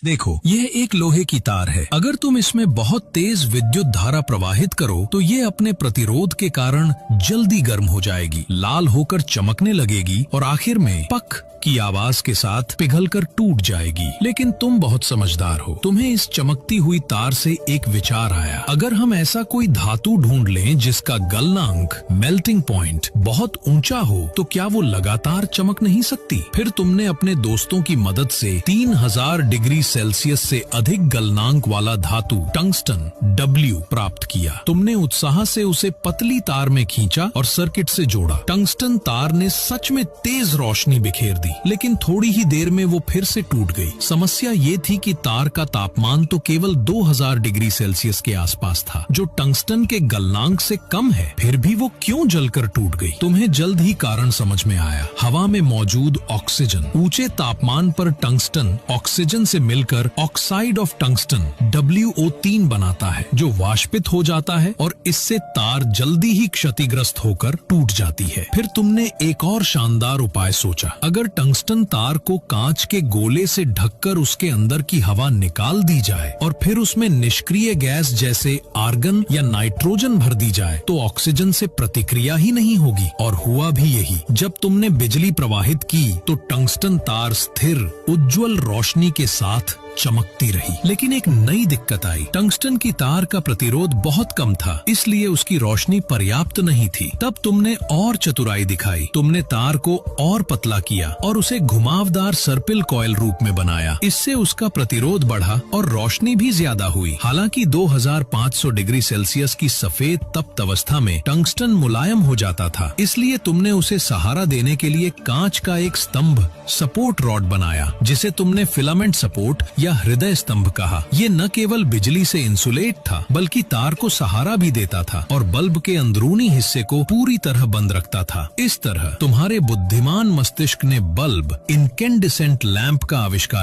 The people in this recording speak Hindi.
देखो, यह एक लोहे की तार है। अगर तुम इसमें बहुत तेज विद्युत धारा प्रवाहित करो तो ये अपने प्रतिरोध के कारण जल्दी गर्म हो जाएगी, लाल होकर चमकने लगेगी और आखिर में पक की आवाज के साथ पिघलकर टूट जाएगी। लेकिन तुम बहुत समझदार हो, तुम्हें इस चमकती हुई तार से एक विचार आया। अगर हम ऐसा कोई धातु ढूंढ लें जिसका गलनांक मेल्टिंग पॉइंट बहुत ऊंचा हो तो क्या वो लगातार चमक नहीं सकती? फिर तुमने अपने दोस्तों की मदद से 3000 डिग्री सेल्सियस से अधिक गलनांक वाला धातु टंगस्टन W प्राप्त किया। तुमने उत्साह से उसे पतली तार में खींचा और सर्किट से जोड़ा। टंगस्टन तार ने सच में तेज रोशनी बिखेर दी, लेकिन थोड़ी ही देर में वो फिर से टूट गई। समस्या ये थी कि तार का तापमान तो केवल 2000 डिग्री सेल्सियस के आसपास था, जो टंगस्टन के गलनांक से कम है। फिर भी वो क्यों जलकर टूट गई? तुम्हें जल्द ही कारण समझ में आया। हवा में मौजूद ऑक्सीजन ऊंचे तापमान पर टंगस्टन ऑक्सीजन से मिलकर ऑक्साइड ऑफ टंगस्टन WO3 बनाता है, जो वाष्पित हो जाता है और इससे तार जल्दी ही क्षतिग्रस्त होकर टूट जाती है। फिर तुमने एक और शानदार उपाय सोचा। अगर टंगस्टन तार को कांच के गोले से ढककर उसके अंदर की हवा निकाल दी जाए और फिर उसमें निष्क्रिय गैस जैसे आर्गन या नाइट्रोजन भर दी जाए तो ऑक्सीजन से प्रतिक्रिया ही नहीं होगी। और हुआ भी यही। जब तुमने बिजली प्रवाहित की तो टंगस्टन तार स्थिर उज्जवल रोशनी के साथ चमकती रही। लेकिन एक नई दिक्कत आई। टंगस्टन की तार का प्रतिरोध बहुत कम था, इसलिए उसकी रोशनी पर्याप्त नहीं थी। तब तुमने और चतुराई दिखाई। तुमने तार को और पतला किया और उसे घुमावदार सर्पिल कॉइल रूप में बनाया। इससे उसका प्रतिरोध बढ़ा और रोशनी भी ज्यादा हुई। हालांकि 2500 डिग्री सेल्सियस की सफेद तप्त अवस्था में टंगस्टन मुलायम हो जाता था, इसलिए तुमने उसे सहारा देने के लिए कांच का एक स्तंभ सपोर्ट रॉड बनाया, जिसे तुमने फिलामेंट सपोर्ट या हृदय स्तंभ कहा। ये न केवल बिजली से इंसुलेट था, बल्कि तार को सहारा भी देता था और बल्ब के अंदरूनी हिस्से को पूरी तरह बंद रखता था। इस तरह तुम्हारे बुद्धिमान मस्तिष्क ने बल्ब इनकेंडेसेंट लैंप का आविष्कार